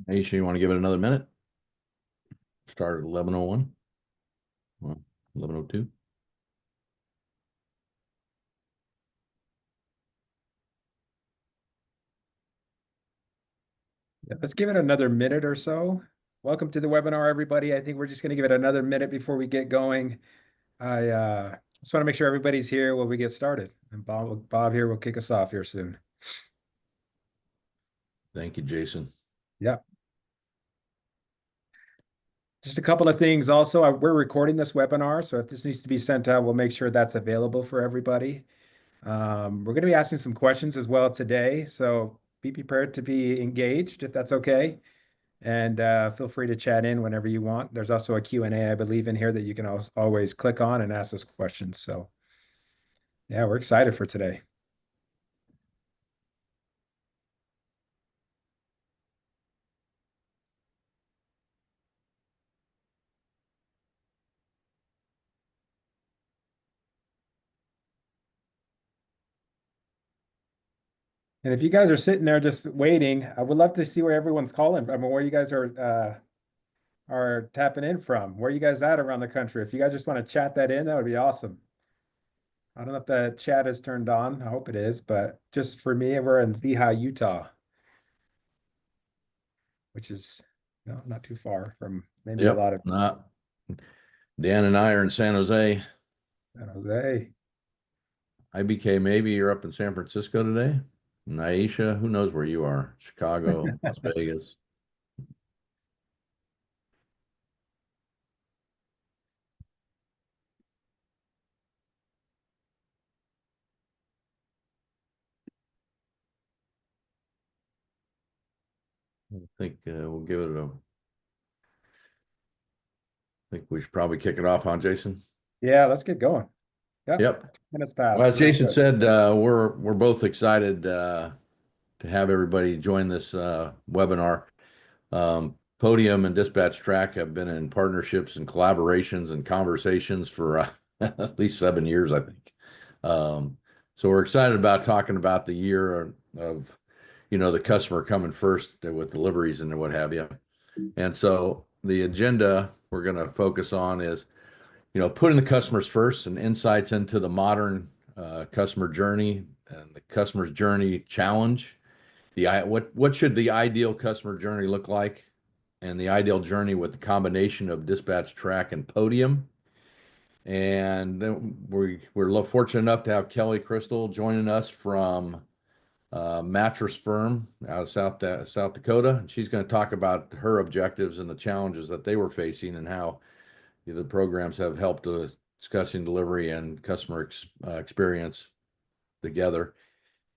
Aisha, you want to give it another minute? Start at 11:01. Well, 11:02. Yeah, let's give it another minute or so. Welcome to the webinar, everybody. I think we're just going to give it another minute before we get going. I just want to make sure everybody's here when we get started. And Bob here will kick us off here soon. Thank you, Jason. Yep. Just a couple of things also. We're recording this webinar, so if this needs to be sent out, we'll make sure that's available for everybody. We're going to be asking some questions as well today, so be prepared to be engaged if that's okay. And feel free to chat in whenever you want. There's also a Q&A, I believe, in here that you can always click on and ask us questions. So yeah, we're excited for today. And if you guys are sitting there just waiting, I would love to see where everyone's calling from. I mean, where you guys are tapping in from. Where you guys at around the country? If you guys just want to chat that in, that would be awesome. I don't know if the chat is turned on. I hope it is, but just for me, we're in Lehigh, Utah, which is not too far from maybe a Yep. lot of Not Dan and I are in San Jose. San Jose. IBK, maybe you're up in San Francisco today. And Aisha, who knows where you are? Chicago, Las Vegas. I think we'll give it a. I think we should probably kick it off, huh, Jason? Yeah, let's get going. Yep. Yep. 2 minutes Well, past. as We're Jason good. said, we're both excited to have everybody join this webinar. Podium and Dispatch Track have been in partnerships and collaborations and conversations for at least 7 years, I think. So we're excited about talking about the year of, the customer coming first with deliveries and what have you. And so the agenda we're going to focus on is, putting the customers first and insights into the modern customer journey and the customer's journey challenge. What should the ideal customer journey look like, and the ideal journey with the combination of Dispatch Track and Podium. And then we're fortunate enough to have Kelly Crystal joining us from mattress firm out of South Dakota. And she's going to talk about her objectives and the challenges that they were facing and how the programs have helped discussing delivery and customer experience together.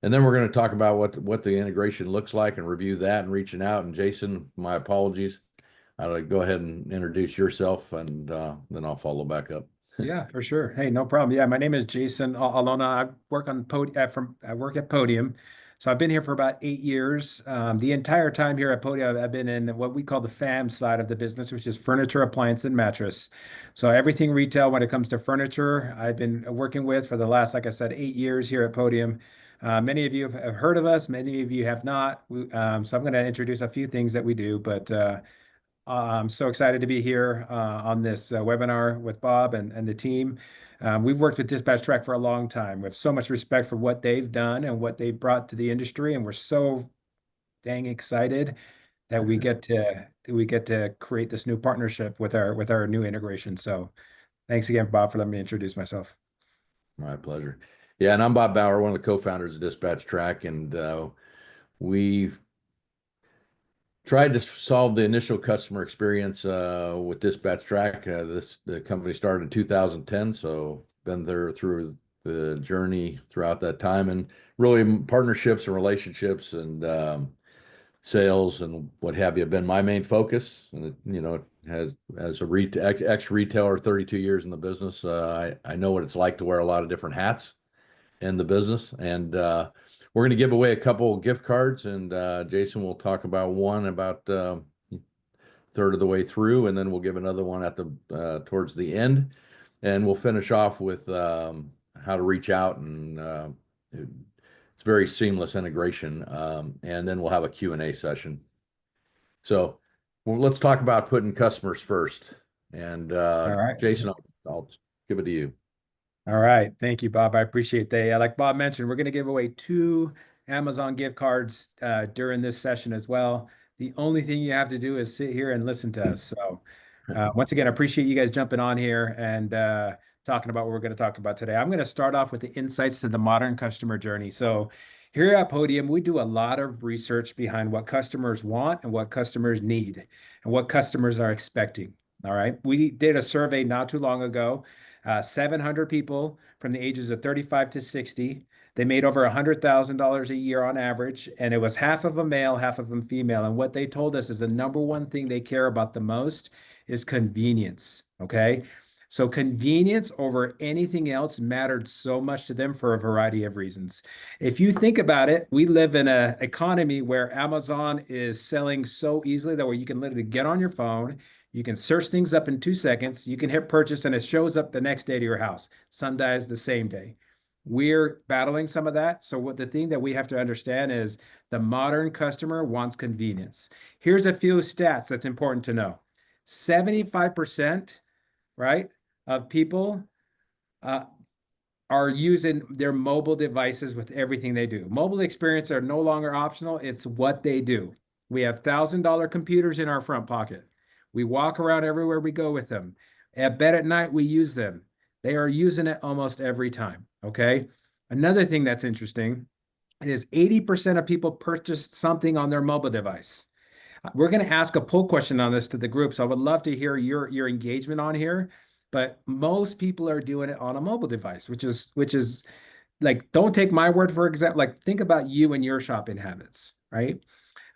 And then we're going to talk about what the integration looks like and review that and reaching out. And Jason, my apologies. I'll go ahead and introduce yourself, and then I'll follow back up. Yeah, for sure. Hey, no problem. Yeah, my name is Jason Alona. I work at Podium. So I've been here for about 8 years. The entire time here at Podium, I've been in what we call the FAM side of the business, which is furniture, appliance, and mattress. So everything retail when it comes to furniture, I've been working with for the last, like I said, 8 years here at Podium. Many of you have heard of us, many of you have not. So I'm going to introduce a few things that we do, but I'm so excited to be here on this webinar with Bob and the team. We've worked with Dispatch Track for a long time. We have so much respect for what they've done and what they've brought to the industry, and we're so dang excited that we get to create this new partnership with our new integration. So thanks again, Bob, for letting me introduce myself. My pleasure. Yeah, and I'm Bob Bauer, one of the co-founders of Dispatch Track, and we tried to solve the initial customer experience with Dispatch Track. The company started in 2010, so been there through the journey throughout that time, and really partnerships and relationships and sales and what have you have been my main focus. And it has, as a ex-retailer, 32 years in the business, I know what it's like to wear a lot of different hats in the business. And we're going to give away a couple of gift cards, and Jason will talk about one about third of the way through, and then we'll give another one at the towards the end, and we'll finish off with how to reach out, and it's very seamless integration, and then we'll have a Q&A session. So well, let's talk about putting customers first. And All right. Jason, I'll give it to you. All right. Thank you, Bob. I appreciate that. Yeah, like Bob mentioned, we're going to give away 2 Amazon gift cards during this session as well. The only thing you have to do is sit here and listen to us. So, once again, I appreciate you guys jumping on here and talking about what we're going to talk about today. I'm going to start off with the insights to the modern customer journey. So, here at Podium, we do a lot of research behind what customers want and what customers need and what customers are expecting. All right. We did a survey not too long ago, 700 people from the ages of 35 to 60. They made over $100,000 a year on average, and it was half of them male, half of them female. And what they told us is the number one thing they care about the most is convenience. Okay. So convenience over anything else mattered so much to them for a variety of reasons. If you think about it, we live in an economy where Amazon is selling so easily that where you can literally get on your phone, you can search things up in 2 seconds, you can hit purchase, and it shows up the next day to your house. Sometimes the same day. We're battling some of that. So what the thing that we have to understand is the modern customer wants convenience. Here's a few stats that's important to know. 75%, right, of people uh, are using their mobile devices with everything they do. Mobile experience are no longer optional. It's what they do. We have $1,000 computers in our front pocket. We walk around everywhere we go with them. At bed at night, we use them. They are using it almost every time. Okay. Another thing that's interesting is 80% of people purchased something on their mobile device. We're going to ask a poll question on this to the group, so I would love to hear your engagement on here. But most people are doing it on a mobile device, which is like, don't take my word for example. Like, think about you and your shopping habits, right?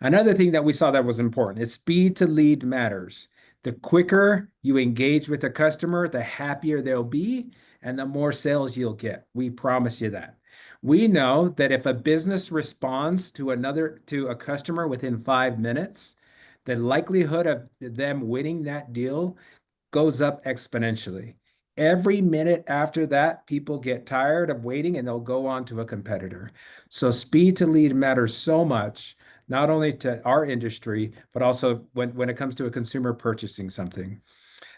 Another thing that we saw that was important is speed to lead matters. The quicker you engage with a customer, the happier they'll be and the more sales you'll get. We promise you that. We know that if a business responds to a customer within 5 minutes, the likelihood of them winning that deal goes up exponentially. Every minute after that, people get tired of waiting and they'll go on to a competitor. So speed to lead matters so much, not only to our industry, but also when it comes to a consumer purchasing something.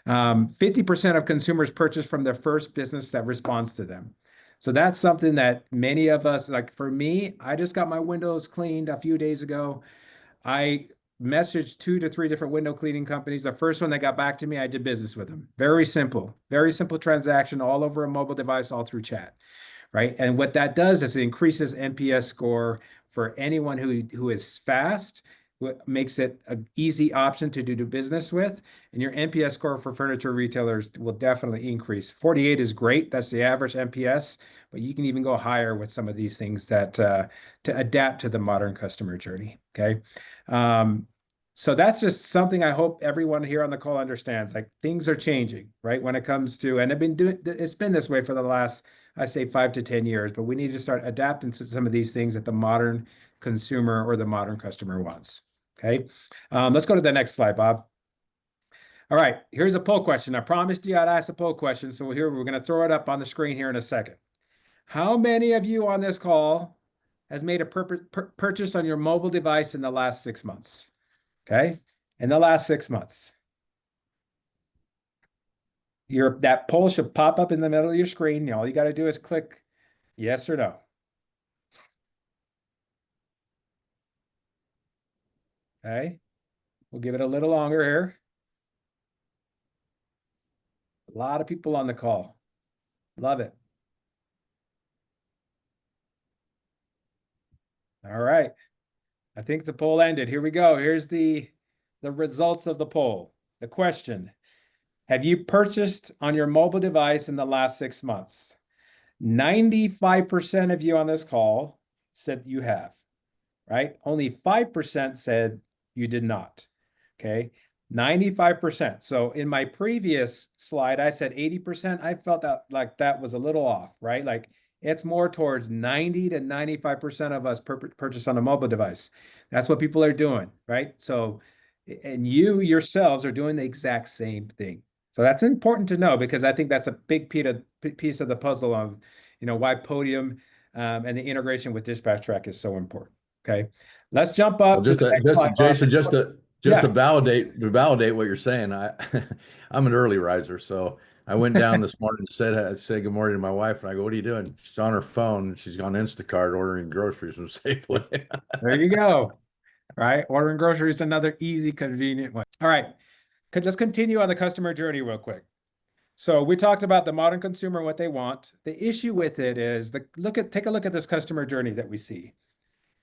50% of consumers purchase from their first business that responds to them. So that's something that many of us, like for me, I just got my windows cleaned a few days ago. I messaged 2 to 3 different window cleaning companies. The first one that got back to me, I did business with them. Very simple transaction, all over a mobile device, all through chat, right? And what that does is it increases NPS score for anyone who is fast, makes it an easy option to do business with. And your NPS score for furniture retailers will definitely increase. 48 is great. That's the average NPS, but you can even go higher with some of these things that to adapt to the modern customer journey. Okay. So that's just something I hope everyone here on the call understands. Like, things are changing, right? When it comes to, and it's been this way for the last, I say 5 to 10 years, but we need to start adapting to some of these things that the modern consumer or the modern customer wants. Okay. Let's go to the next slide, Bob. All right, here's a poll question. I promised you I'd ask a poll question, so we're going to throw it up on the screen here in a second. How many of you on this call has made a purchase on your mobile device in the last 6 months? Okay, in the last 6 months. That poll should pop up in the middle of your screen. All you got to do is click yes or no. Okay, we'll give it a little longer here. A lot of people on the call. Love it. All right. I think the poll ended. Here we go. Here's the results of the poll. The question: have you purchased on your mobile device in the last 6 months? 95% of you on this call said you have, right? Only 5% said you did not. Okay. 95%. So in my previous slide, I said 80%. I felt like that was a little off, right? Like, it's more towards 90 to 95% of us purchase on a mobile device. That's what people are doing, right? So, and you yourselves are doing the exact same thing. So that's important to know, because I think that's a big piece of the puzzle of, why Podium and the integration with Dispatch Track is so important. Okay, let's jump Well, up to the next slide, Bob. Jason, just Yeah, to validate what you're saying, I'm an early riser, so I went down this morning and said good morning to my wife, and I go, "What are you doing?" She's on her phone. She's on Instacart ordering groceries from Safeway. there you go. Right? Ordering groceries is another easy, convenient way. All right. Let's continue on the customer journey real quick. So we talked about the modern consumer, what they want. The issue with it is take a look at this customer journey that we see.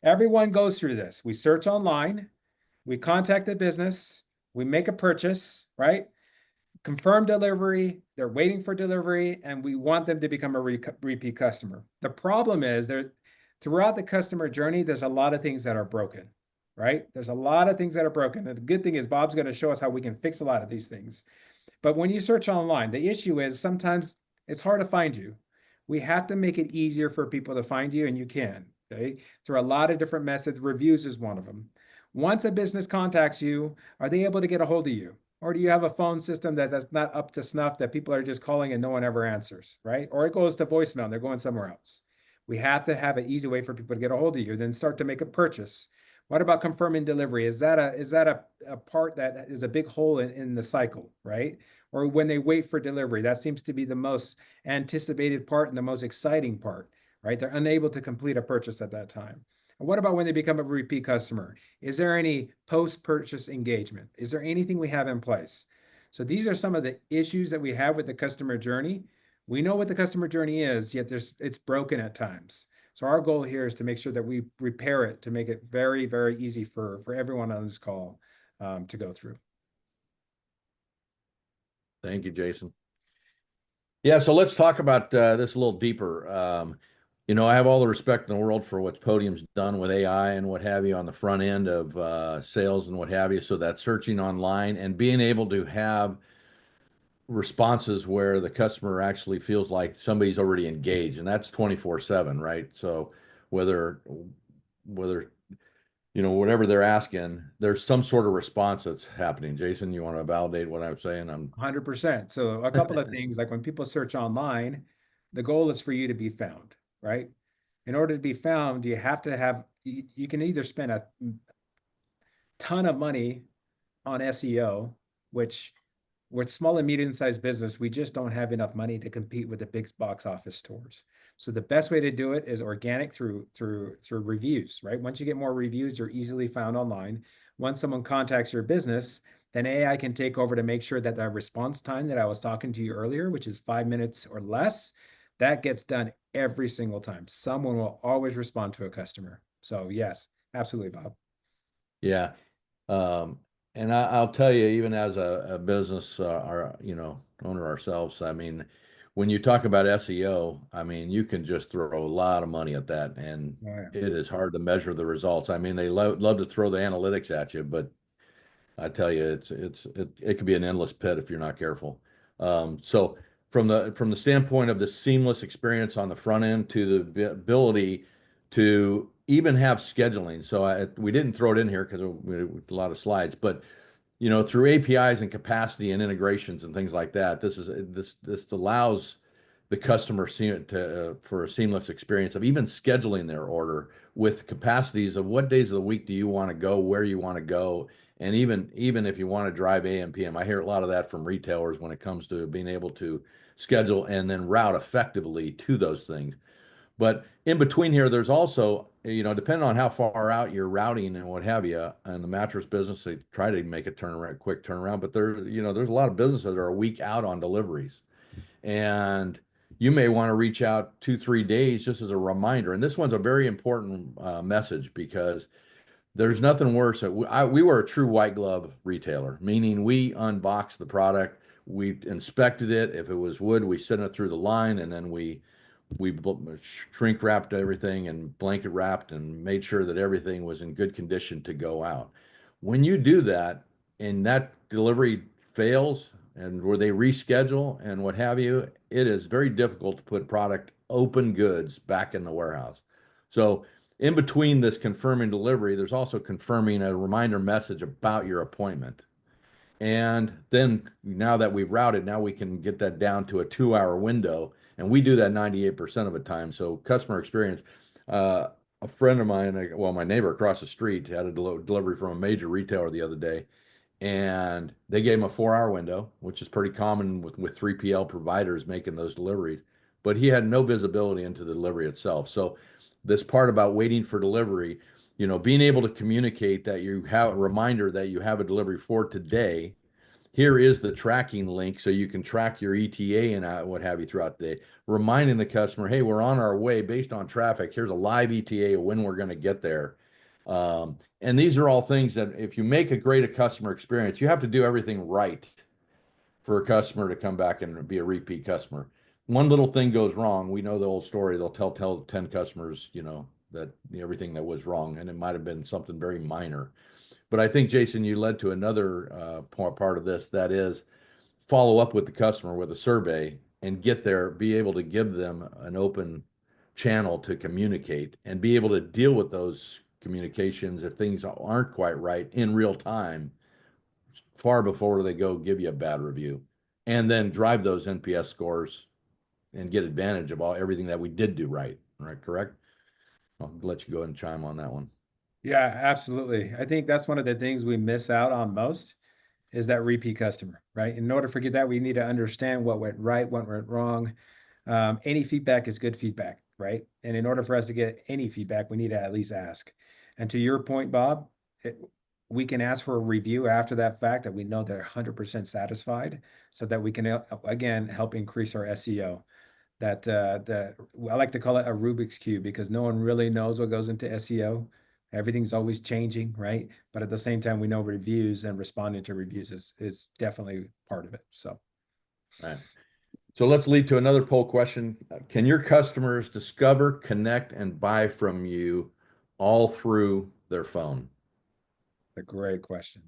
Everyone goes through this. We search online, we contact a business, we make a purchase, right? Confirm delivery, they're waiting for delivery, and we want them to become a repeat customer. The problem is throughout the customer journey, there's a lot of things that are broken, right? There's a lot of things that are broken. And the good thing is Bob's going to show us how we can fix a lot of these things. But when you search online, the issue is sometimes it's hard to find you. We have to make it easier for people to find you, and you can, okay? Through a lot of different methods. Reviews is one of them. Once a business contacts you, are they able to get a hold of you? Or do you have a phone system that's not up to snuff, that people are just calling and no one ever answers, right? Or it goes to voicemail and they're going somewhere else. We have to have an easy way for people to get a hold of you, then start to make a purchase. What about confirming delivery? Is that a part that is a big hole in the cycle, right? Or when they wait for delivery, that seems to be the most anticipated part and the most exciting part, right? They're unable to complete a purchase at that time. And what about when they become a repeat customer? Is there any post-purchase engagement? Is there anything we have in place? So these are some of the issues that we have with the customer journey. We know what the customer journey is, yet it's broken at times. So our goal here is to make sure that we repair it to make it very, very easy for everyone on this call to go through. Thank you, Jason. Yeah, so let's talk about this a little deeper. I have all the respect in the world for what Podium's done with AI and what have you on the front end of sales and what have you. So that searching online and being able to have responses where the customer actually feels like somebody's already engaged, and that's 24/7, right? So whether whether whatever they're asking, there's some sort of response that's happening. Jason, you want to validate what I'm saying? 100%. So a couple of things, like when people search online, the goal is for you to be found, right? In order to be found, you have to have, you can either spend a ton of money on SEO, which with small and medium-sized business, we just don't have enough money to compete with the big box office stores. So the best way to do it is organic through reviews, right? Once you get more reviews, you're easily found online. Once someone contacts your business, then AI can take over to make sure that the response time that I was talking to you earlier, which is 5 minutes or less, that gets done every single time. Someone will always respond to a customer. So yes, absolutely, Bob. Yeah. Um, and I'll tell you, even as a business, owner ourselves, I mean, when you talk about SEO, I mean, you can just throw a lot of money at that, and Oh, yeah. it is hard to measure the results. I mean, they love to throw the analytics at you, but I tell you, it could be an endless pit if you're not careful. So from the standpoint of the seamless experience on the front end to the ability to even have scheduling. So we didn't throw it in here because we had a lot of slides, but through APIs and capacity and integrations and things like that, this allows the customer for a seamless experience of even scheduling their order with capacities of what days of the week do you want to go, where you want to go, and even if you want to drive AM PM. I hear a lot of that from retailers when it comes to being able to schedule and then route effectively to those things. But in between here, there's also, depending on how far out you're routing and what have you, in the mattress business, they try to make a quick turnaround, but there's a lot of businesses that are a week out on deliveries. And you may want to reach out 2, 3 days just as a reminder. And this one's a very important message because there's nothing worse. We were a true white glove retailer, meaning we unboxed the product, we inspected it. If it was wood, we sent it through the line, and then we shrink wrapped everything and blanket wrapped and made sure that everything was in good condition to go out. When you do that and that delivery fails and where they reschedule and what have you, it is very difficult to put product open goods back in the warehouse. So in between this confirming delivery, there's also confirming a reminder message about your appointment. And then now that we've routed, now we can get that down to a 2 hour window. And we do that 98% of the time. So customer experience, uh, a friend of mine, well, my neighbor across the street had a delivery from a major retailer the other day, and they gave him a 4 hour window, which is pretty common with 3PL providers making those deliveries. But he had no visibility into the delivery itself. So this part about waiting for delivery, being able to communicate that you have a reminder that you have a delivery for today. Here is the tracking link so you can track your ETA and what have you throughout the day. Reminding the customer, hey, we're on our way based on traffic. Here's a live ETA of when we're going to get there. And these are all things that if you make a great customer experience, you have to do everything right for a customer to come back and be a repeat customer. One little thing goes wrong. We know the old story. They'll tell 10 customers, that everything that was wrong, and it might have been something very minor. But I think, Jason, you led to another part of this, that is follow up with the customer with a survey and get there, be able to give them an open channel to communicate and be able to deal with those communications if things aren't quite right in real time, far before they go give you a bad review, and then drive those NPS scores and get advantage of everything that we did do right. Right, correct? I'll let you go ahead and chime on that one. Yeah, absolutely. I think that's one of the things we miss out on most is that repeat customer, right? In order to get that, we need to understand what went right, what went wrong. Any feedback is good feedback, right? And in order for us to get any feedback, we need to at least ask. And to your point, Bob, we can ask for a review after that fact that we know they're 100% satisfied so that we can, again, help increase our SEO. That I like to call it a Rubik's Cube because no one really knows what goes into SEO. Everything's always changing, right? But at the same time, we know reviews and responding to reviews is definitely part of it. So, Right. So let's lead to another poll question. Can your customers discover, connect, and buy from you all through their phone? a great question.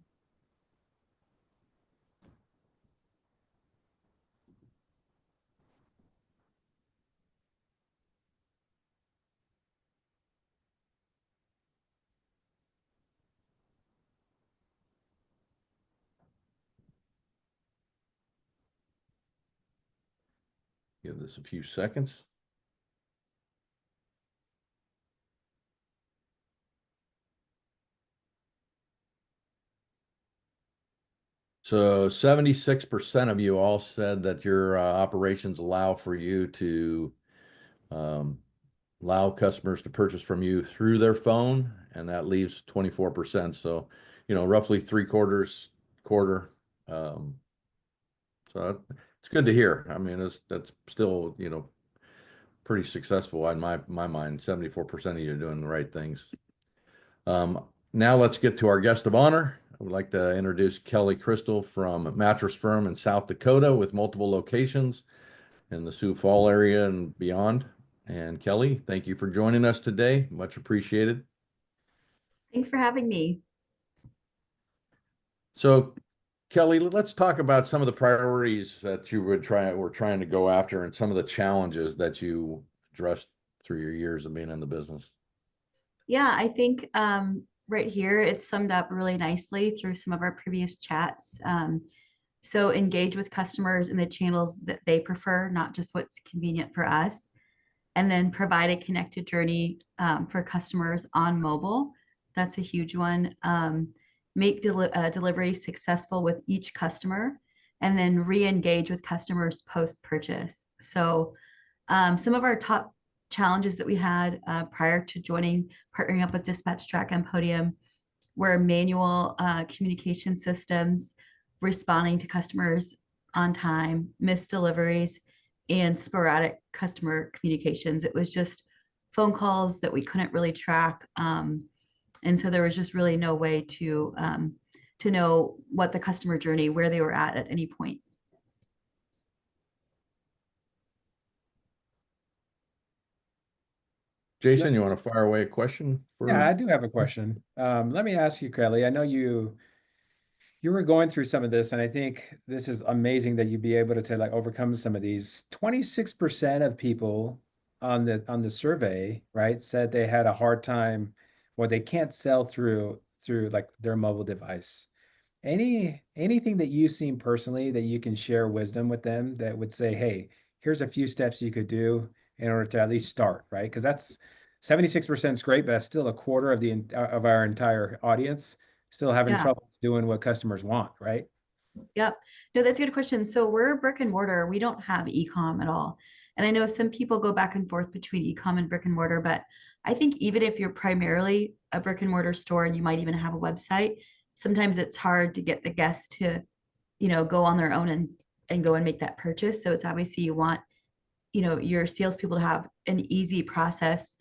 Give this a few seconds. So 76% of you all said that your operations allow for you to um, allow customers to purchase from you through their phone, and that leaves 24%. So, roughly three quarters, quarter. Um, so it's good to hear. I mean, that's still, pretty successful in my mind. 74% of you are doing the right things. Now let's get to our guest of honor. I would like to introduce Kelly Crystal from Mattress Firm in South Dakota with multiple locations in the Sioux Fall area and beyond. And Kelly, thank you for joining us today. Much appreciated. Thanks for having me. So, Kelly, let's talk about some of the priorities that you were trying to go after and some of the challenges that you addressed through your years of being in the business. Yeah, I think right here it's summed up really nicely through some of our previous chats. So engage with customers in the channels that they prefer, not just what's convenient for us. And then provide a connected journey for customers on mobile. That's a huge one. Make delivery successful with each customer, and then re-engage with customers post-purchase. So some of our top challenges that we had prior to partnering up with Dispatch Track and Podium were manual communication systems, responding to customers on time, missed deliveries, and sporadic customer communications. It was just phone calls that we couldn't really track. And so there was just really no way to know what the customer journey, where they were at any point. Jason, you want to fire away a question Yeah, for? I do have a question. Let me ask you, Kelly. I know you were going through some of this, and I think this is amazing that you'd be able to like overcome some of these. 26% of people on the survey, right, said they had a hard time or they can't sell through like their mobile device. Anything that you've seen personally that you can share wisdom with them that would say, hey, here's a few steps you could do in order to at least start, right? Because 76% is great, but that's still a quarter of of our entire audience still having Yeah. trouble doing what customers want, right? Yep. No, that's a good question. So we're brick and mortar. We don't have e-com at all. And I know some people go back and forth between e-com and brick and mortar, but I think even if you're primarily a brick and mortar store and you might even have a website, sometimes it's hard to get the guests to, go on their own and go and make that purchase. So it's obviously you want, your salespeople to have an easy process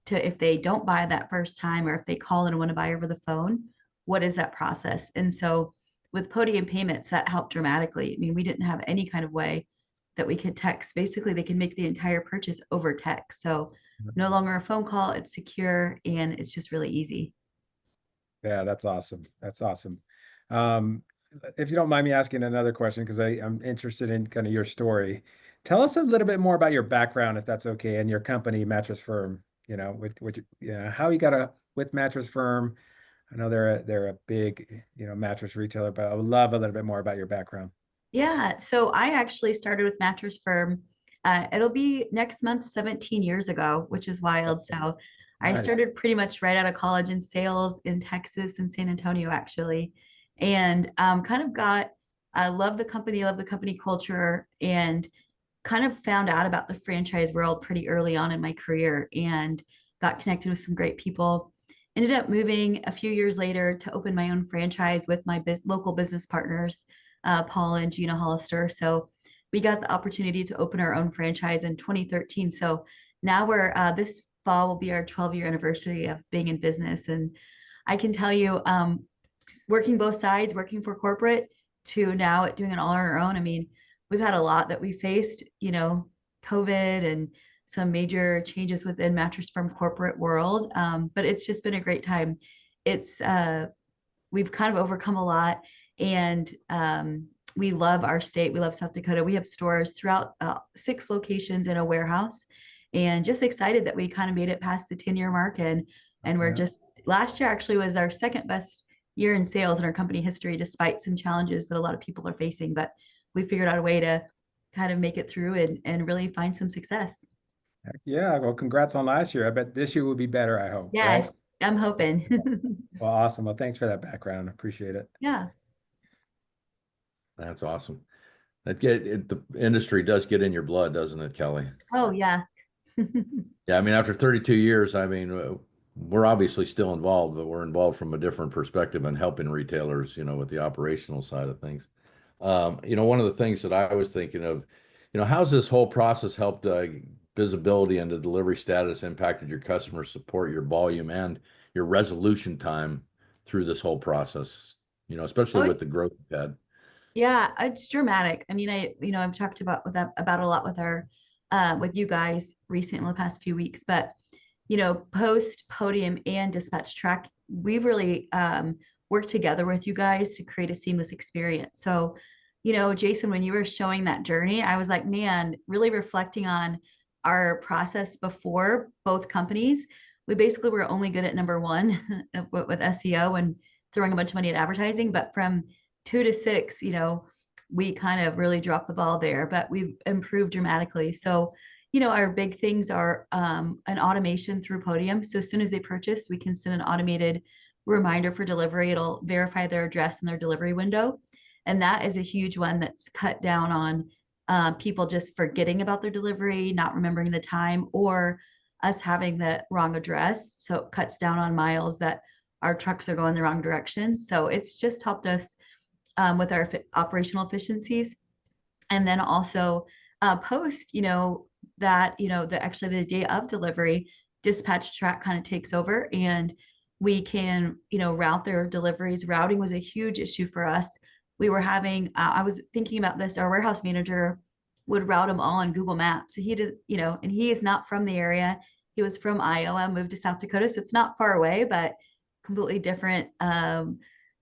to, if they don't buy that first time or if they call and want to buy over the phone, what is that process? And so with Podium payments, that helped dramatically. I mean, we didn't have any kind of way that we could text. Basically, they can make the entire purchase over text. So no longer a phone call, it's secure and it's just really easy. Yeah, that's awesome. That's awesome. Um, if you don't mind me asking another question, because I'm interested in kind of your story. Tell us a little bit more about your background, if that's okay, and your company, Mattress Firm, how you got with Mattress Firm. I know they're a big, mattress retailer, but I would love a little bit more about your background. Yeah, so I actually started with Mattress Firm. It'll be next month, 17 years ago, which is wild. So I Nice. started pretty much right out of college in sales in Texas and San Antonio, actually. And kind of I love the company culture, and kind of found out about the franchise world pretty early on in my career and got connected with some great people. Ended up moving a few years later to open my own franchise with my local business partners, Paul and Gina Hollister. So we got the opportunity to open our own franchise in 2013. So now this fall will be our 12-year anniversary of being in business. And I can tell you, working both sides, working for corporate to now doing it all on our own. I mean, we've had a lot that we faced, COVID and some major changes within Mattress Firm corporate world. But it's just been a great time. It's we've kind of overcome a lot, and we love our state. We love South Dakota. We have stores throughout 6 locations in a warehouse, and just excited that we kind of made it past the 10-year mark. And we're Yeah. just last year actually was our second best year in sales in our company history, despite some challenges that a lot of people are facing. But we figured out a way to kind of make it through and really find some success. Yeah. Well, congrats on last year. I bet this year will be better, I hope, right? Yes, I'm hoping. Well, awesome. Well, thanks for that background. Appreciate it. Yeah. That's awesome. The industry does get in your blood, doesn't it, Kelly? Oh, yeah. Yeah, I mean, after 32 years, I mean, we're obviously still involved, but we're involved from a different perspective and helping retailers, with the operational side of things. One of the things that I was thinking of, how's this whole process helped visibility into delivery status impacted your customer support, your volume, and your resolution time through this whole process, especially Oh, with it's the growth you've had. Yeah, it's dramatic. I mean, I've talked about a lot with our with you guys recently in the past few weeks, but post Podium and Dispatch Track, we've really worked together with you guys to create a seamless experience. So, Jason, when you were showing that journey, I was like, man, really reflecting on our process before both companies. We basically were only good at number one with SEO and throwing a bunch of money at advertising, but from 2 to 6, we kind of really dropped the ball there, but we've improved dramatically. So, our big things are an automation through Podium. So as soon as they purchase, we can send an automated reminder for delivery. It'll verify their address and their delivery window. And that is a huge one that's cut down on people just forgetting about their delivery, not remembering the time, or us having the wrong address. So it cuts down on miles that our trucks are going the wrong direction. So it's just helped us with our operational efficiencies. And then also post, actually the day of delivery, Dispatch Track kind of takes over, and we can, route their deliveries. Routing was a huge issue for us. We were having, I was thinking about this, our warehouse manager would route them all on Google Maps. He did, and he is not from the area. He was from Iowa, moved to South Dakota. So it's not far away, but completely different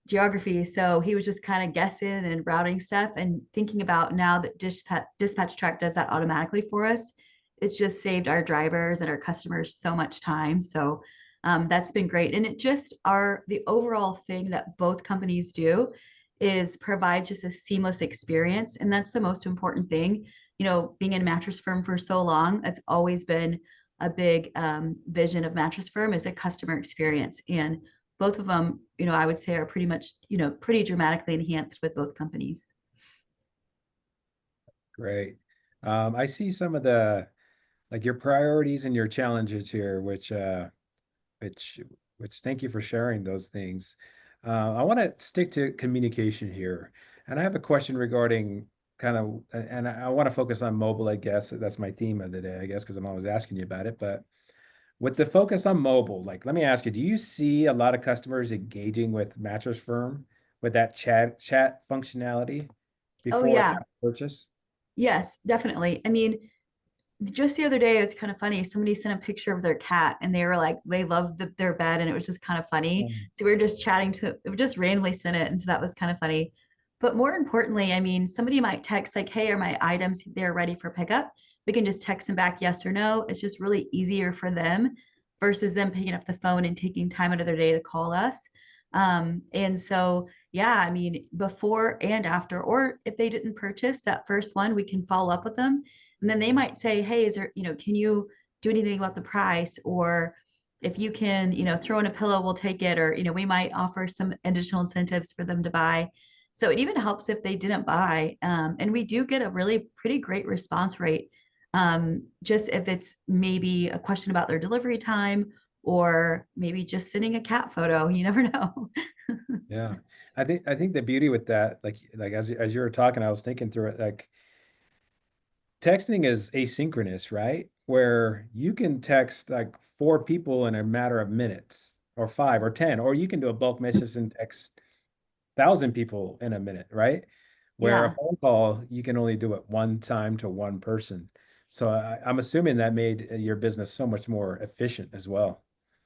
geography. So he was just kind of guessing and routing stuff, and thinking about now that Dispatch Track does that automatically for us. It's just saved our drivers and our customers so much time. So that's been great. And it just the overall thing that both companies do is provide just a seamless experience. And that's the most important thing. Being in Mattress Firm for so long, it's always been a big vision of Mattress Firm is a customer experience. And both of them, I would say are pretty much, pretty dramatically enhanced with both companies. Great. I see some of the like your priorities and your challenges here, which which thank you for sharing those things. I want to stick to communication here, and I have a question regarding kind of, and I want to focus on mobile. I guess that's my theme of the day, I guess, because I'm always asking you about it. But with the focus on mobile, like, let me ask you, do you see a lot of customers engaging with Mattress Firm with that chat functionality Oh before and yeah. after purchase? Yes, definitely. I mean, just the other day, it's kind of funny. Somebody sent a picture of their cat and they were like, they loved their bed and it was just kind of funny. Mm. So we were just chatting we just randomly sent it. And so that was kind of funny. But more importantly, I mean, somebody might text like, hey, are my items there ready for pickup? We can just text them back yes or no. It's just really easier for them versus them picking up the phone and taking time out of their day to call us. And so, yeah, I mean, before and after, or if they didn't purchase that first one, we can follow up with them and then they might say, hey, is there, can you do anything about the price? Or if you can, throw in a pillow, we'll take it. Or, we might offer some additional incentives for them to buy. So it even helps if they didn't buy. And we do get a really pretty great response rate. Just if it's maybe a question about their delivery time or maybe just sending a cat photo, you never know. Yeah, I think the beauty with that, like as you were talking, I was thinking through it, like texting is asynchronous, right? Where you can text like four people in a matter of minutes, or five or 10, or you can do a bulk message and text 1,000 people in a minute, right? Where a Yeah. phone call, you can only do it one time to one person. So I'm assuming that made your business so much more efficient as well.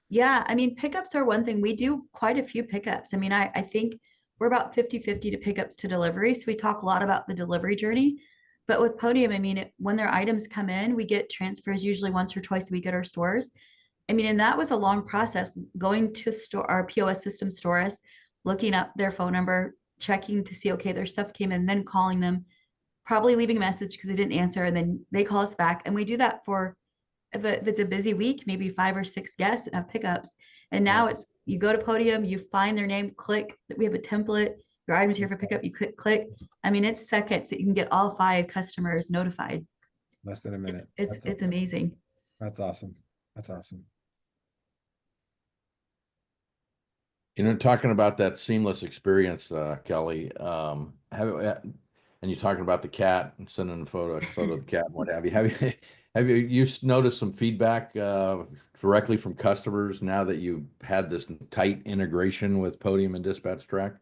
Yeah, I mean, pickups are one thing. We do quite a few pickups. I mean, I think we're about 50-50 to pickups to delivery. So we talk a lot about the delivery journey. But with Podium, I mean, when their items come in, we get transfers usually once or twice a week at our stores. I mean, and that was a long process going to store our POS system store us, looking up their phone number, checking to see, okay, their stuff came in, then calling them, probably leaving a message because they didn't answer, and then they call us back. And we do that for if it's a busy week, maybe 5 or 6 guests that have pickups. And Yeah. now it's you go to Podium, you find their name, click. We have a template. Your item's here for pickup. You click. I mean, it's seconds that you can get all 5 customers notified. Less than a It's minute. it's it's amazing. That's awesome. That's awesome. Talking about that seamless experience, Kelly, and you're talking about the cat and sending a photo of the cat and what have you. Have you noticed some feedback directly from customers now that you've had this tight integration with Podium and Dispatch Track?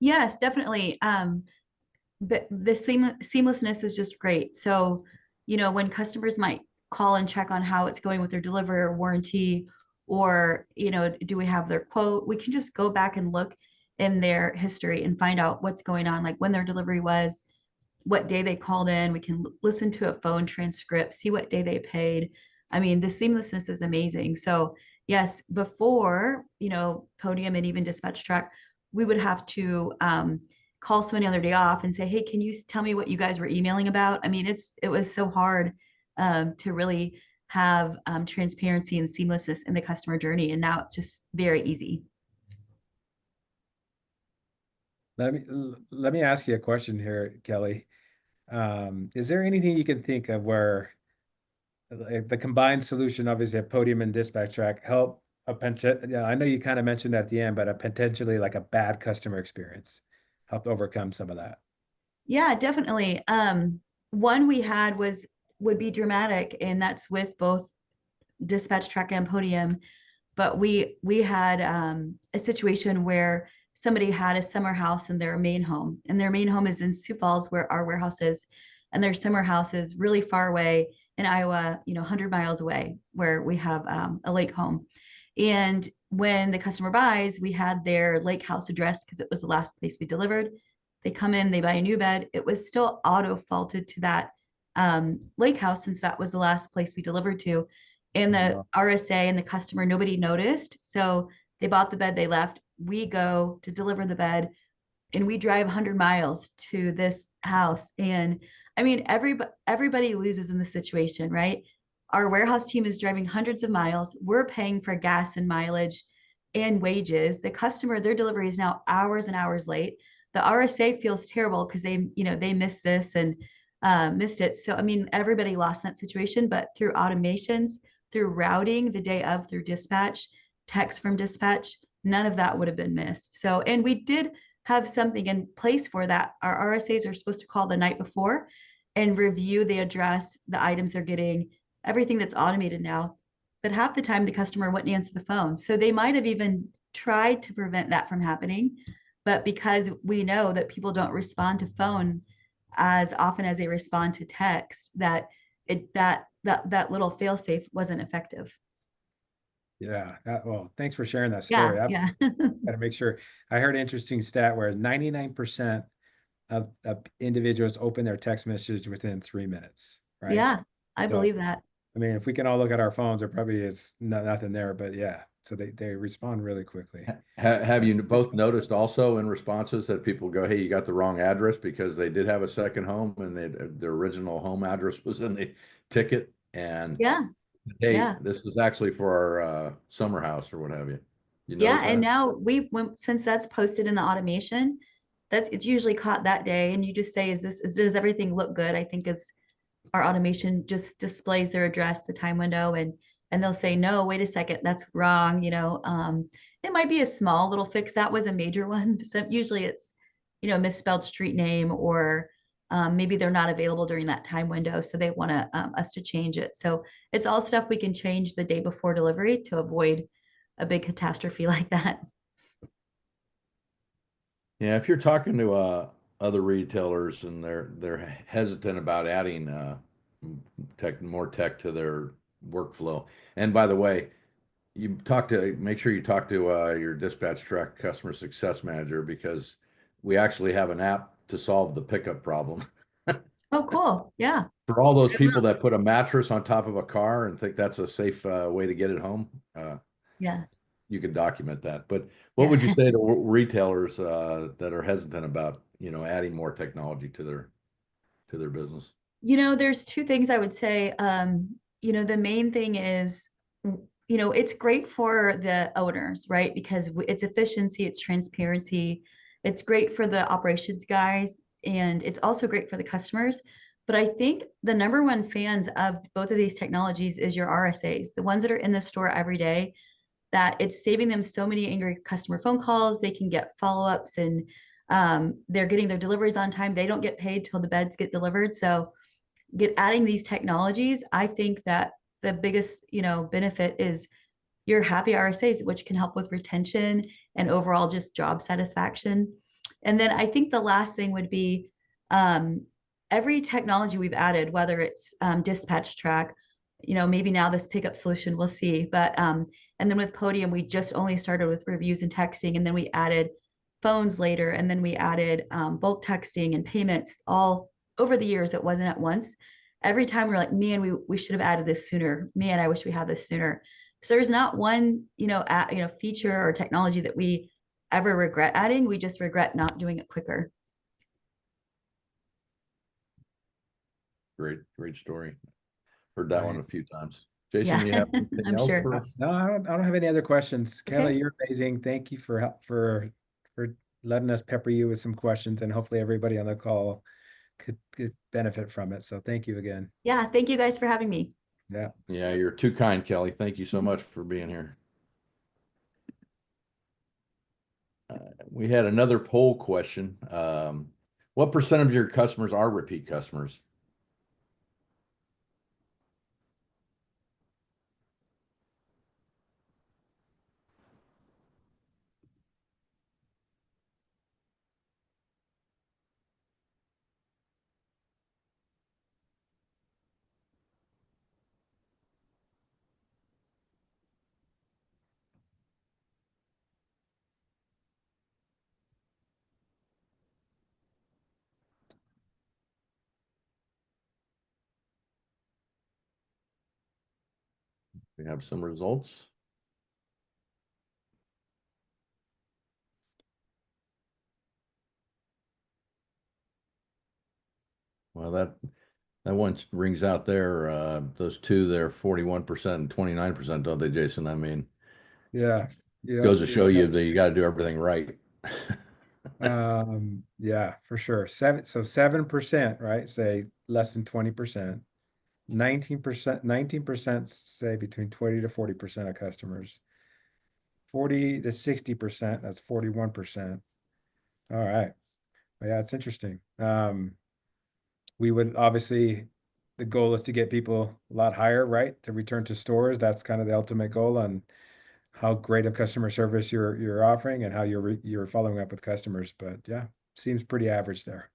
Yes, definitely. But the seamlessness is just great. So, when customers might call and check on how it's going with their delivery or warranty, or, do we have their quote? We can just go back and look in their history and find out what's going on, like when their delivery was, what day they called in. We can listen to a phone transcript, see what day they paid. I mean, the seamlessness is amazing. So, yes, before, Podium and even Dispatch Track, we would have to call somebody on their day off and say, hey, can you tell me what you guys were emailing about? I mean, it was so hard to really have transparency and seamlessness in the customer journey. And now it's just very easy. Let me ask you a question here, Kelly. Is there anything you can think of where the combined solution, obviously, of Podium and Dispatch Track help yeah, I know you kind of mentioned at the end, but a potentially like a bad customer experience helped overcome some of that? Yeah, definitely. One we had would be dramatic, and that's with both Dispatch Track and Podium. But we had a situation where somebody had a summer house in their main home, and their main home is in Sioux Falls, where our warehouse is, and their summer house is really far away in Iowa, 100 miles away, where we have a lake home. And when the customer buys, we had their lake house address because it was the last place we delivered. They come in, they buy a new bed. It was still auto faulted to that lake house since that was the last place we delivered to. And the Wow. RSA and the customer, nobody noticed. So they bought the bed, they left. We go to deliver the bed and we drive 100 miles to this house. And I mean, everybody loses in the situation, right? Our warehouse team is driving hundreds of miles. We're paying for gas and mileage and wages. The customer, their delivery is now hours and hours late. The RSA feels terrible because they missed this and missed it. So, I mean, everybody lost in that situation, but through automations, through routing the day of, through dispatch, text from dispatch, none of that would have been missed. So, and we did have something in place for that. Our RSAs are supposed to call the night before and review the address, the items they're getting, everything that's automated now. But half the time the customer wouldn't answer the phone. So they might have even tried to prevent that from happening. But because we know that people don't respond to phone as often as they respond to text, that little fail safe wasn't effective. Yeah. Well, thanks for sharing that Yeah, story. I've yeah. got to make sure. I heard an interesting stat where 99% of individuals open their text message within 3 minutes, right? Yeah, I So, believe that. I mean, if we can all look at our phones, there probably is nothing there, but yeah. So they respond really quickly. Have you both noticed also in responses that people go, "Hey, you got the wrong address," because they did have a second home and their original home address was in the ticket, and Yeah, hey, yeah. this was actually for our summer house or what have you. You Yeah, notice and that? now since that's posted in the automation, it's usually caught that day, and you just say, does everything look good? I think is our automation just displays their address, the time window, and they'll say, no, wait a second, that's wrong. It might be a small little fix. That was a major one. So usually it's, misspelled street name or maybe they're not available during that time window, so they want us to change it. So it's all stuff we can change the day before delivery to avoid a big catastrophe like that. Yeah, if you're talking to other retailers and they're hesitant about adding more tech to their workflow. And by the way, make sure you talk to your dispatch truck customer success manager, because we actually have an app to solve the pickup problem. Oh, cool. Yeah. For all those people that put a mattress on top of a car and think that's a safe way to get it home, Yeah. you can document that. But what Yeah. would you say to retailers that are hesitant about, adding more technology to their business? There's two things I would say. The main thing is, it's great for the owners, right? Because it's efficiency, it's transparency, it's great for the operations guys, and it's also great for the customers. But I think the number one fans of both of these technologies is your RSAs, the ones that are in the store every day, that it's saving them so many angry customer phone calls. They can get follow-ups and they're getting their deliveries on time. They don't get paid till the beds get delivered. So adding these technologies, I think that the biggest, benefit is your happy RSAs, which can help with retention and overall just job satisfaction. And then I think the last thing would be um, every technology we've added, whether it's dispatch track, maybe now this pickup solution, we'll see. But and then with Podium, we just only started with reviews and texting, and then we added phones later, and then we added bulk texting and payments all over the years. It wasn't at once. Every time we're like, man, we should have added this sooner. Man, I wish we had this sooner. So there's not one, feature or technology that we ever regret adding. We just regret not doing it quicker. Great, great story. Heard that one Right. a few times. Jason, Yeah, you have anything I'm else sure. for? No, I don't have any other questions. Okay. Kayla, you're amazing. Thank you for letting us pepper you with some questions, and hopefully everybody on the call could benefit from it. So thank you again. Yeah, thank you guys for having me. Yeah. Yeah, you're too kind, Kelly. Thank you so much for being here. We had another poll question. What percent of your customers are repeat customers? We have some results. Well, That one rings out there. Those two there, 41% and 29%, don't they, Jason? I mean, Yeah. Yeah. goes to show you that you got to do everything right. Yeah, for sure. 7%, right? Say less than 20%. 19% say between 20 to 40% of customers. 40 to 60%, that's 41%. All right. Well, yeah, it's interesting. We would obviously, the goal is to get people a lot higher, right? To return to stores. That's kind of the ultimate goal on how great of customer service you're offering and how you're following up with customers. But yeah, seems pretty average there.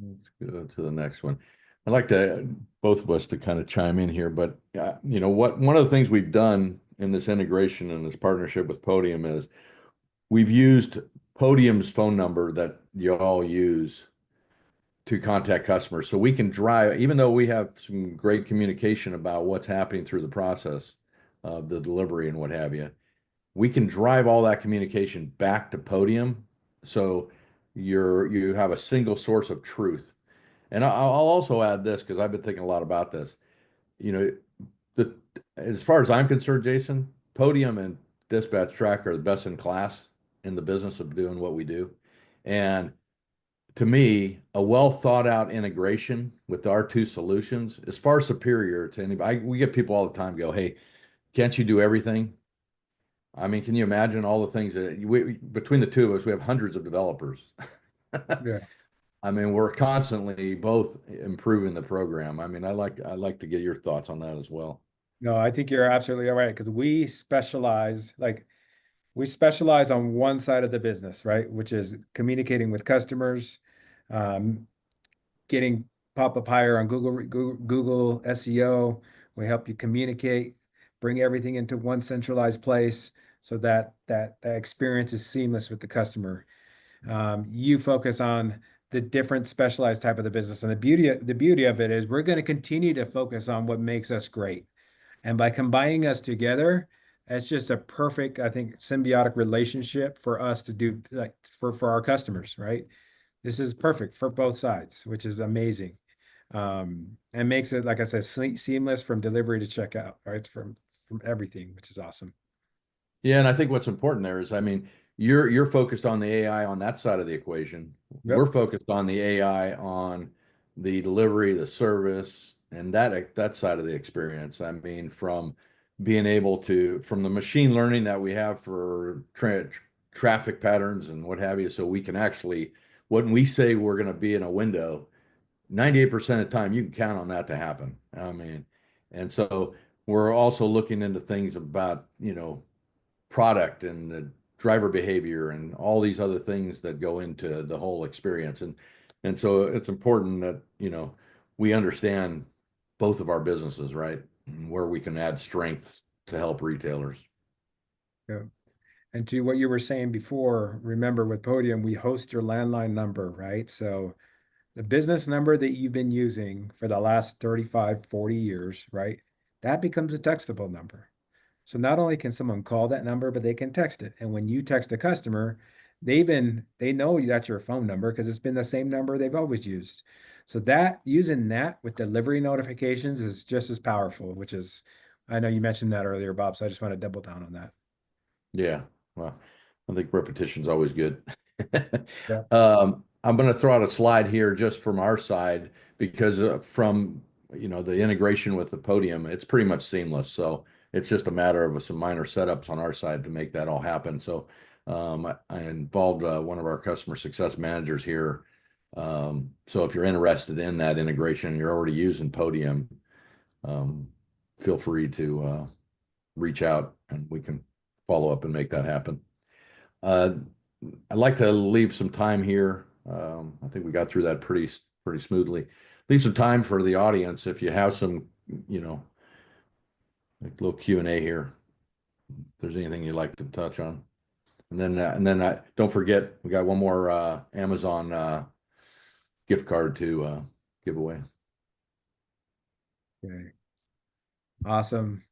Let's go to the next one. I'd like to both of us to kind of chime in here, but one of the things we've done in this integration and this partnership with Podium is we've used Podium's phone number that you all use to contact customers. So we can drive, even though we have some great communication about what's happening through the process of the delivery and what have you, we can drive all that communication back to Podium. So you have a single source of truth. And I'll also add this because I've been thinking a lot about this. You know, the as far as I'm concerned, Jason, Podium and Dispatch Track are the best in class in the business of doing what we do. And to me, a well thought out integration with our two solutions is far superior to anybody. We get people all the time go, "Hey, can't you do everything?" I mean, can you imagine all the things that between the two of us, we have hundreds of developers. Yeah. I mean, we're constantly both improving the program. I mean, I like to get your thoughts on that as well. No, I think you're absolutely right because we specialize on one side of the business, right? Which is communicating with customers, um, getting pop-up higher on Google SEO. We help you communicate, bring everything into one centralized place so that experience is seamless with the customer. You focus on the different specialized type of the business, and the beauty of it is we're going to continue to focus on what makes us great. And by combining us together, it's just a perfect, I think, symbiotic relationship for us to do like for our customers, right? This is perfect for both sides, which is amazing. And makes it, like I said, seamless from delivery to checkout, right? From everything, which is awesome. Yeah, and I think what's important there is, I mean, you're focused on the AI on that side of the equation. We're Yep. focused on the AI on the delivery, the service, and that side of the experience. I mean, from being able to from the machine learning that we have for traffic patterns and what have you, so we can actually when we say we're going to be in a window, 98% of the time you can count on that to happen. I mean, and so we're also looking into things about, product and the driver behavior and all these other things that go into the whole experience. And so it's important that, we understand both of our businesses, right? And where we can add strength to help retailers. Yeah. And to what you were saying before, remember with Podium, we host your landline number, right? So the business number that you've been using for the last 35, 40 years, right? That becomes a textable number. So not only can someone call that number, but they can text it. And when you text a customer, they know that's your phone number because it's been the same number they've always used. So that using that with delivery notifications is just as powerful, which is, I know you mentioned that earlier, Bob. So I just want to double down on that. Yeah. Well, I think repetition's always good. Yeah. I'm going to throw out a slide here just from our side because from the integration with the Podium, it's pretty much seamless. So it's just a matter of some minor setups on our side to make that all happen. So I involved one of our customer success managers here. So if you're interested in that integration, you're already using Podium, um, feel free to reach out and we can follow up and make that happen. Uh, I'd like to leave some time here. I think we got through that pretty smoothly. Leave some time for the audience if you have some, like little Q&A here. If there's anything you'd like to touch on, and then don't forget we got one more Amazon gift card to give away. Okay. Awesome.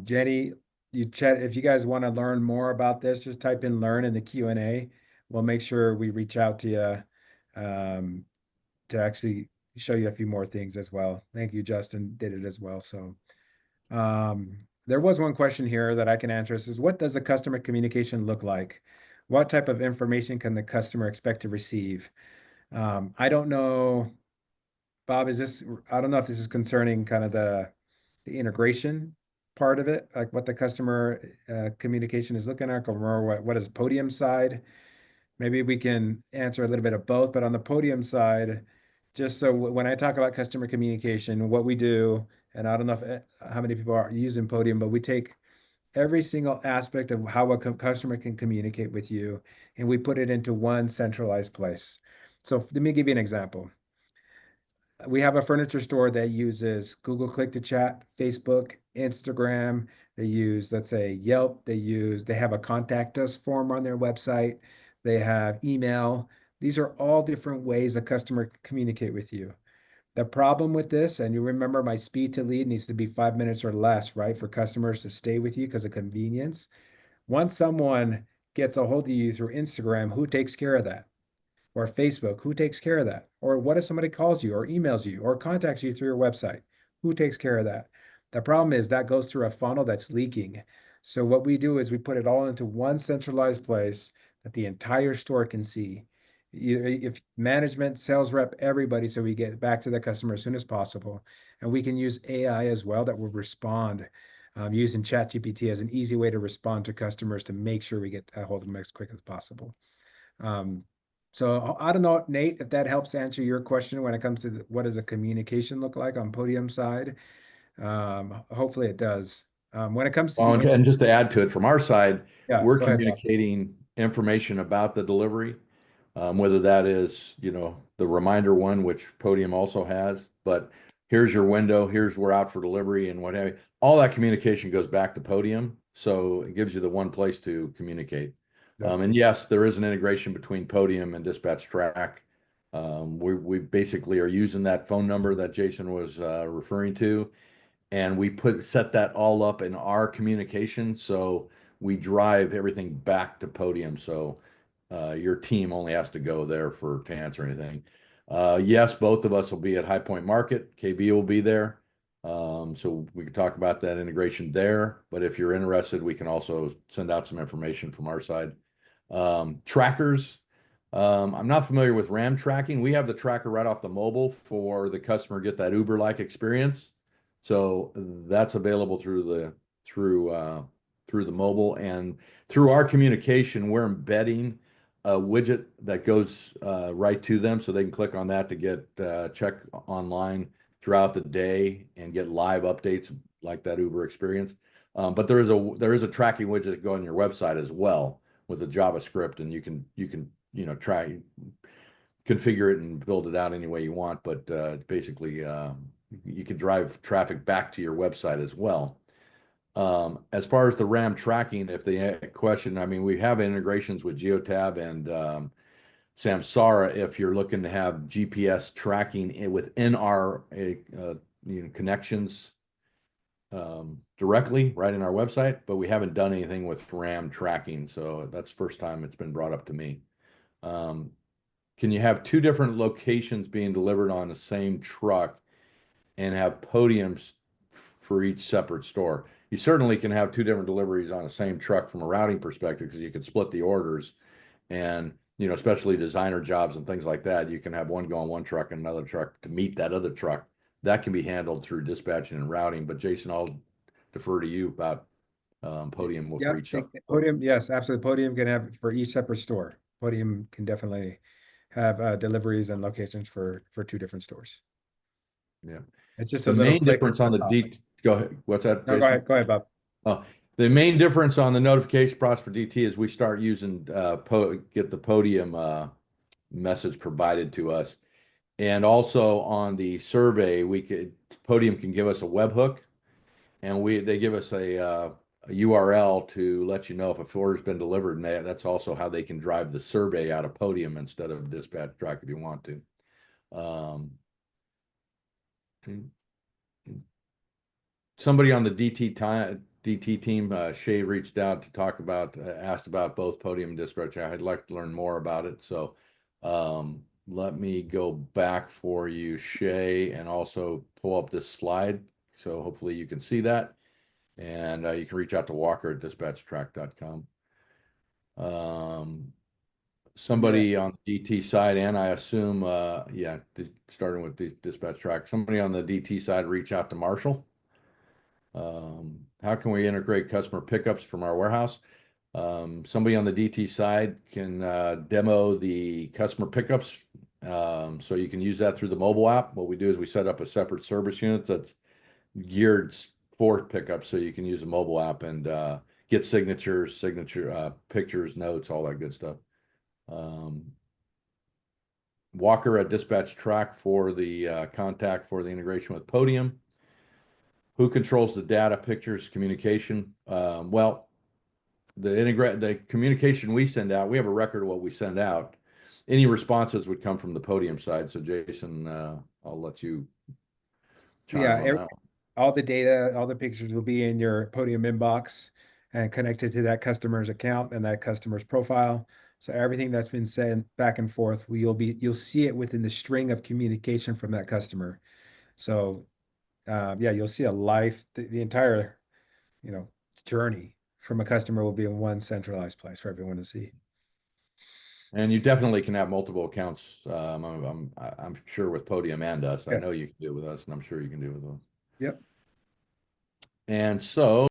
Jenny, if you guys want to learn more about this, just type in learn in the Q&A. We'll make sure we reach out to you. to actually show you a few more things as well. Thank you, Justin did it as well. So there was one question here that I can answer. It says, what does the customer communication look like? What type of information can the customer expect to receive? I don't know, Bob, I don't know if this is concerning kind of the integration part of it, like what the customer communication is looking at, or more what is Podium side? Maybe we can answer a little bit of both, but on the Podium side, just so when I talk about customer communication, what we do, and I don't know how many people are using Podium, but we take every single aspect of how a customer can communicate with you, and we put it into one centralized place. So let me give you an example. We have a furniture store that uses Google Click to Chat, Facebook, Instagram. They use, let's say, Yelp. They have a contact us form on their website. They have email. These are all different ways a customer can communicate with you. The problem with this, and you remember my speed to lead needs to be 5 minutes or less, right? For customers to stay with you because of convenience. Once someone gets a hold of you through Instagram, who takes care of that? Or Facebook, who takes care of that? Or what if somebody calls you or emails you or contacts you through your website? Who takes care of that? The problem is that goes through a funnel that's leaking. So what we do is we put it all into one centralized place that the entire store can see. If management, sales rep, everybody, so we get back to the customer as soon as possible. And we can use AI as well that will respond using ChatGPT as an easy way to respond to customers to make sure we get a hold of them as quick as possible. So I don't know, Nate, if that helps answer your question when it comes to what does a communication look like on Podium side. Hopefully it does. When it comes to Well, the and just to add to it, from our side, yeah, we're go ahead, Bob. communicating information about the delivery, whether that is, the reminder one, which Podium also has, but here's your window, here's we're out for delivery and what have you. All that communication goes back to Podium, so it gives you the one place to communicate. Yep. And yes, there is an integration between Podium and Dispatch Track. We basically are using that phone number that Jason was referring to, and we set that all up in our communication, so we drive everything back to Podium, so your team only has to go there to answer anything. Yes, both of us will be at High Point Market. KB will be there, so we can talk about that integration there, but if you're interested, we can also send out some information from our side. Trackers, I'm not familiar with RAM tracking. We have the tracker right off the mobile for the customer to get that Uber-like experience. So that's available through the mobile, and through our communication, we're embedding a widget that goes right to them, so they can click on that to get check online throughout the day and get live updates like that Uber experience. But there is a tracking widget that go on your website as well with a JavaScript, and you can try configure it and build it out any way you want. But basically, you can drive traffic back to your website as well. As far as the RAM tracking, if the question, I mean, we have integrations with Geotab and Samsara. If you're looking to have GPS tracking within our connections directly right in our website, but we haven't done anything with RAM tracking, so that's the first time it's been brought up to me. Can you have two different locations being delivered on the same truck and have podiums for each separate store? You certainly can have two different deliveries on the same truck from a routing perspective, because you can split the orders, and especially designer jobs and things like that, you can have one go on one truck and another truck to meet that other truck. That can be handled through dispatching and routing. But Jason, I'll defer to you about Podium for Yep. each separate store. Podium, yes, absolutely. Podium can have for each separate store. Podium can definitely have deliveries and locations for two different stores. Yeah. It's just a The little main click difference on the top. go ahead. What's that, No, Jason? go ahead, Bob. Oh, the main difference on the notification process for DT is we start using get the Podium message provided to us, and also on the survey, Podium can give us a webhook, and they give us a URL to let you know if a order's been delivered, and that's also how they can drive the survey out of Podium instead of Dispatch Track if you want to. Somebody on the DT team, Shay, reached out to talk about, asked about both Podium and Dispatch. I'd like to learn more about it. So let me go back for you, Shay, and also pull up this slide. So hopefully you can see that. And you can reach out to Walker at dispatchtrack.com. Somebody on the DT side, and I assume, yeah, starting with the dispatch track, somebody on the DT side reach out to Marshall. How can we integrate customer pickups from our warehouse? Somebody on the DT side can demo the customer pickups. So you can use that through the mobile app. What we do is we set up a separate service unit that's geared for pickups. So you can use a mobile app and get signatures, pictures, notes, all that good stuff. Walker at Dispatch Track for the contact for the integration with Podium. Who controls the data, pictures, communication? Well, the communication we send out, we have a record of what we send out. Any responses would come from the Podium side. So Jason, I'll let you chime Yeah, on that. all the data, all the pictures will be in your Podium inbox and connected to that customer's account and that customer's profile. So everything that's been sent back and forth, you'll see it within the string of communication from that customer. So yeah, you'll see the entire, journey from a customer will be in one centralized place for everyone to see. And you definitely can have multiple accounts. I'm sure with Podium and us. I Yeah. know you can do it with us, and I'm sure you can do it with us. Yep. And so